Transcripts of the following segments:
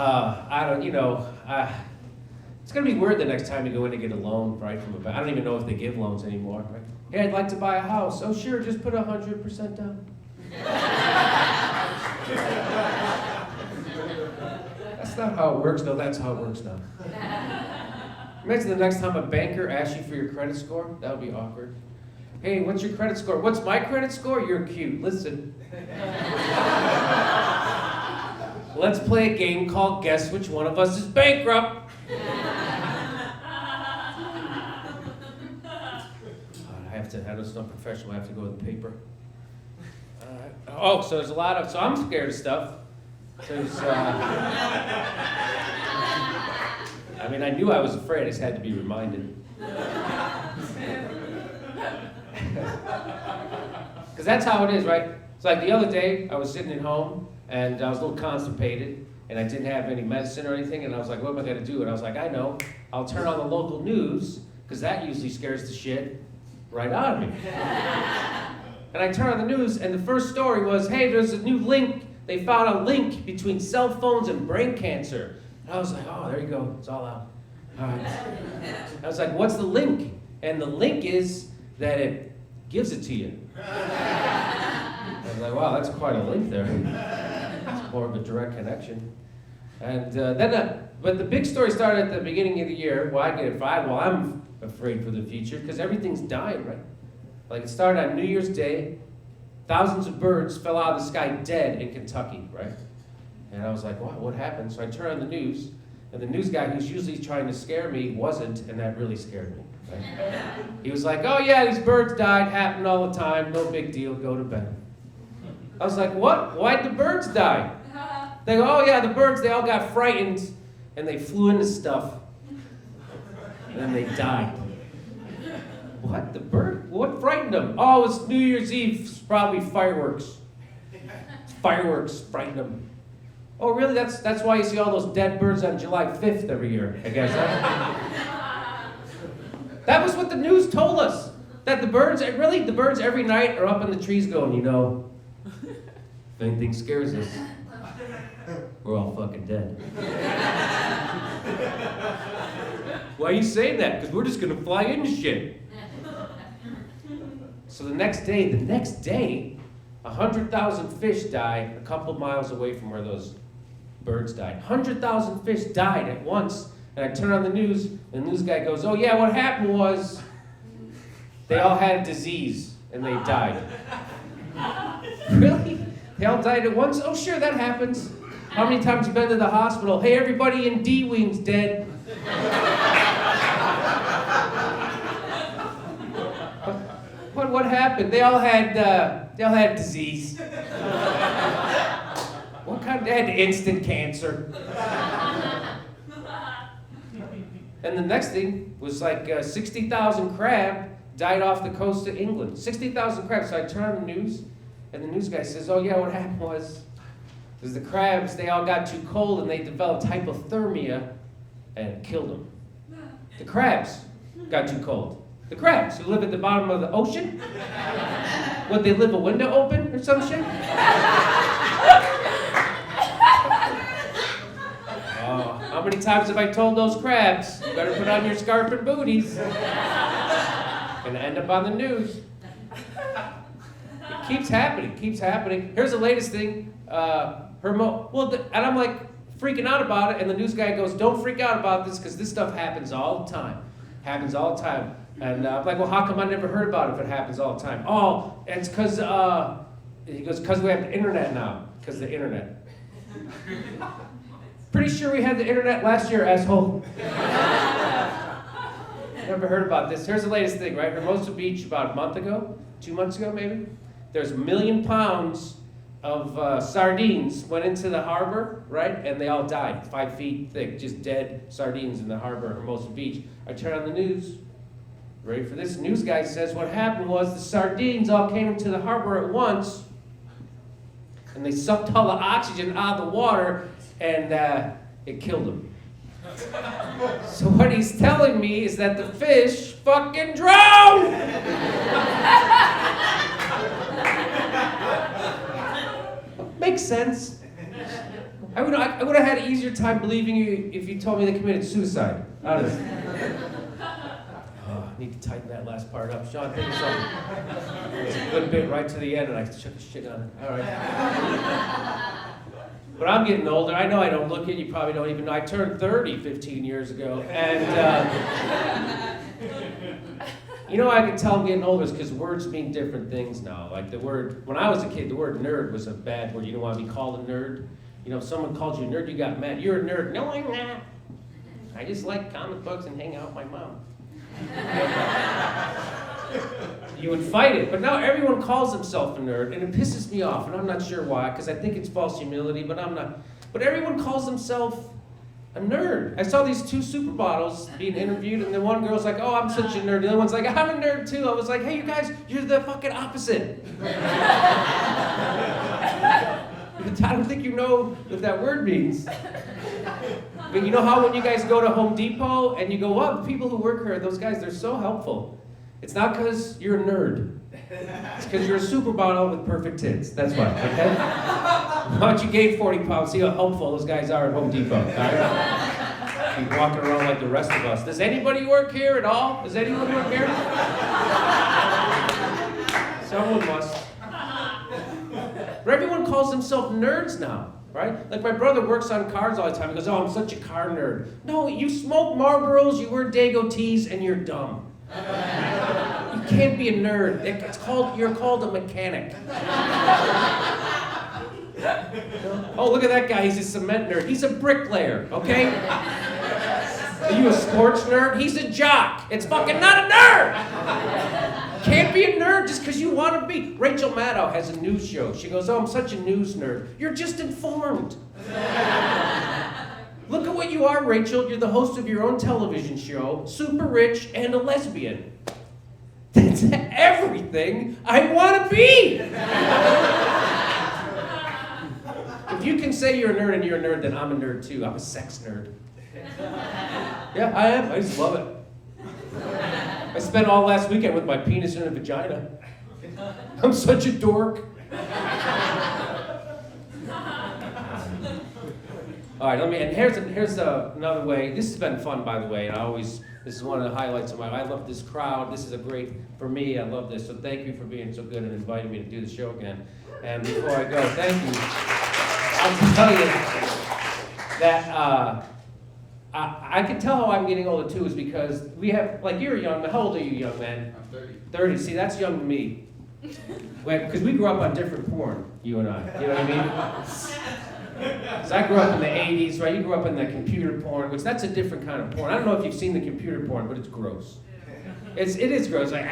I don't, it's gonna be weird the next time you go in to get a loan, right, from a bank. I don't even know if they give loans anymore, right? Hey, I'd like to buy a house. Oh, sure, just put 100% down. That's not how it works, though. That's how it works now. Imagine the next time a banker asks you for your credit score. That would be awkward. Hey, what's your credit score? What's my credit score? You're cute. Listen. Let's play a game called Guess Which One of Us is Bankrupt. I know it's not professional. I have to go with the paper. So there's a lot of. So I'm scared of stuff. I knew I was afraid. I just had to be reminded. Because that's how it is, right? It's like the other day, I was sitting at home, and I was a little constipated, and I didn't have any medicine or anything, and I was like, what am I going to do? And I was like, I know. I'll turn on the local news, because that usually scares the shit right out of me. And I turned on the news, and the first story was, hey, there's a new link. They found a link between cell phones and brain cancer. And I was like, oh, there you go. It's all out. All right. I was like, what's the link? And the link is that it gives it to you. I was like, wow, that's quite a link there. It's more of a direct connection. And but the big story started at the beginning of the year. Well, I get it fine. Well, I'm afraid for the future because everything's dying, right? Like it started on New Year's Day. Thousands of birds fell out of the sky dead in Kentucky, right? And I was like, wow, what happened? So I turned on the news, and the news guy who's usually trying to scare me wasn't, and that really scared me, right? He was like, oh yeah, these birds died, happened all the time, no big deal, go to bed. I was like, what? Why'd the birds die? They go, oh yeah, the birds, they all got frightened, and they flew into stuff, and then they died. What? The bird? What frightened them? Oh, it's New Year's Eve. It's probably fireworks. Fireworks frightened them. Oh, really? That's why you see all those dead birds on July 5th every year, I guess. Huh? That was what the news told us. That the birds every night are up in the trees going, if anything scares us, we're all fucking dead. Why are you saying that? Because we're just going to fly into shit. So the next day, 100,000 fish died a couple of miles away from where those birds died. 100,000 fish died at once. And I turn on the news, and the news guy goes, oh yeah, what happened was they all had a disease, and they died. Really? They all died at once? Oh sure, that happens. How many times have you been to the hospital? Hey, everybody in D-Wing's dead. What happened? They all had disease. What kind? They had instant cancer. And the next thing was like 60,000 crab died off the coast of England. 60,000 crabs. So I turn on the news, and the news guy says, "Oh yeah, what happened was the crabs. They all got too cold, and they developed hypothermia, and it killed them. The crabs got too cold." The crabs who live at the bottom of the ocean? Would they leave a window open or some shit? How many times have I told those crabs, you better put on your scarf and booties? Gonna end up on the news. It keeps happening. Here's the latest thing. And I'm like freaking out about it, and the news guy goes, don't freak out about this, because this stuff happens all the time. And I'm like, well, how come I never heard about it if it happens all the time? Oh, it's because, he goes, because we have the internet now. Because of the internet. Pretty sure we had the internet last year, asshole. Never heard about this. Here's the latest thing, right? Hermosa Beach, about a month ago, 2 months ago maybe, there's 1 million pounds of sardines went into the harbor, right? And they all died, 5 feet thick, just dead sardines in the harbor of Hermosa Beach. I turn on the news. Ready for this? News guy says what happened was the sardines all came into the harbor at once, and they sucked all the oxygen out of the water, and it killed them. So what he's telling me is that the fish fucking drowned! Makes sense. I would have had an easier time believing you if you told me they committed suicide. Honestly. I need to tighten that last part up. Sean, think of something. It's a good bit right to the end, and I shook the shit on it. All right. But I'm getting older. I know I don't look it. You probably don't even know. I turned 30 15 years ago, and you know I can tell I'm getting older is because words mean different things now. Like the word, when I was a kid, the word nerd was a bad word. You don't want to be called a nerd. You know, if someone called you a nerd, you got mad. You're a nerd. No, I'm not. I just like comic books and hang out with my mom. You would fight it, but now everyone calls himself a nerd, and it pisses me off, and I'm not sure why, because I think it's false humility, but I'm not. But everyone calls himself a nerd. I saw these two supermodels being interviewed, and the one girl's like, oh, I'm such a nerd. The other one's like, I'm a nerd too. I was like, hey, you guys, you're the fucking opposite. I don't think you know what that word means. But you know how when you guys go to Home Depot and you go, wow, the people who work here, those guys, they're so helpful. It's not because you're a nerd. It's because you're a supermodel with perfect tits. That's why, okay? Why don't you gain 40 pounds, see how helpful those guys are at Home Depot, all right? Be walking around like the rest of us. Does anybody work here at all? Does anyone work here? Someone must. But everyone calls themselves nerds now, right? Like my brother works on cars all the time. He goes, oh, I'm such a car nerd. No, you smoke Marlboros, you wear Dago tees, and you're dumb. You can't be a nerd. You're called a mechanic. Oh, look at that guy. He's a cement nerd. He's a bricklayer, okay? Are you a sports nerd? He's a jock. It's fucking not a nerd. Can't be a nerd just because you want to be. Rachel Maddow has a news show. She goes, oh, I'm such a news nerd. You're just informed. Look at what you are, Rachel. You're the host of your own television show, super rich, and a lesbian. That's everything I want to be. If you can say you're a nerd and you're a nerd, then I'm a nerd too. I'm a sex nerd. Yeah, I am. I just love it. I spent all last weekend with my penis in a vagina. I'm such a dork. All right, and here's another way. This has been fun, by the way, and this is one of the highlights of I love this crowd. This is a great, for me, I love this. So thank you for being so good and inviting me to do the show again. And before I go, thank you. I'll tell you that I can tell how I'm getting older too is because we have, like you're young, how old are you, young man? I'm 30. 30, see that's young to me. Because we grew up on different porn, you and I, you know what I mean? So I grew up in the 80s, right? You grew up in the computer porn, which that's a different kind of porn. I don't know if you've seen the computer porn, but it's gross. It is gross, like,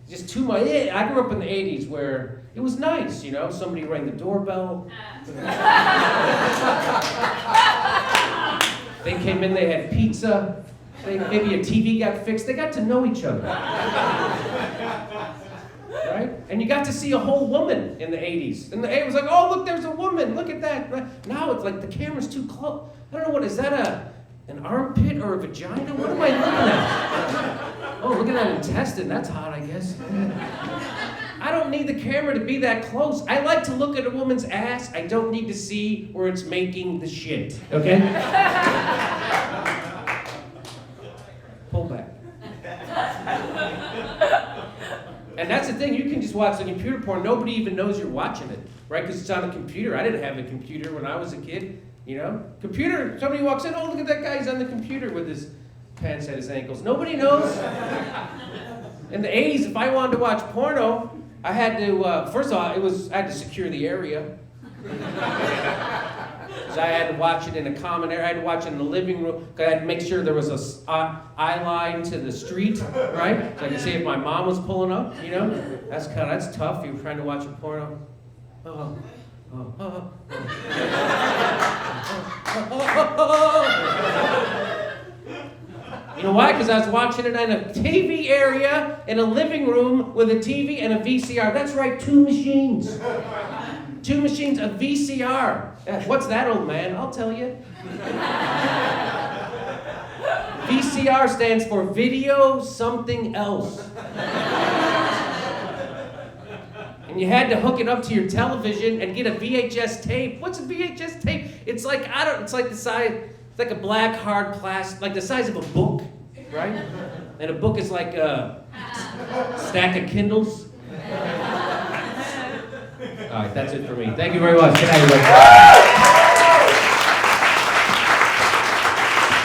just too much. I grew up in the 80s where it was nice, you know? Somebody rang the doorbell. They came in, they had pizza. Maybe a TV got fixed. They got to know each other. Right? And you got to see a whole woman in the 80s. And it was like, oh, look, there's a woman. Look at that. Right? Now it's like the camera's too close. I don't know, what is that, an armpit or a vagina? What am I looking at? Oh, look at that intestine. That's hot, I guess. I don't need the camera to be that close. I like to look at a woman's ass. I don't need to see where it's making the shit, okay? Pull back. And that's the thing, you can just watch the computer porn. Nobody even knows you're watching it, right? Because it's on a computer. I didn't have a computer when I was a kid, you know? Computer, somebody walks in, oh, look at that guy, he's on the computer with his pants at his ankles. Nobody knows. In the 80s, if I wanted to watch porno, I had to, first of all, I had to secure the area. Because I had to watch it in a common area. I had to watch it in the living room. Because I had to make sure there was a eye line to the street, right? So I could see if my mom was pulling up, you know? That's tough. You're trying to watch a porno. You know why? Because I was watching it in a TV area, in a living room with a TV and a VCR. That's right, 2 machines. 2 machines, a VCR. What's that, old man? I'll tell you. VCR stands for video something else. And and you had to hook it up to your television and get a VHS tape. What's a VHS tape? It's like, it's like the size, it's like a black hard plastic, like the size of a book, right? And a book is like a stack of Kindles. All right, that's it for me. Thank you very much. Good night, everybody.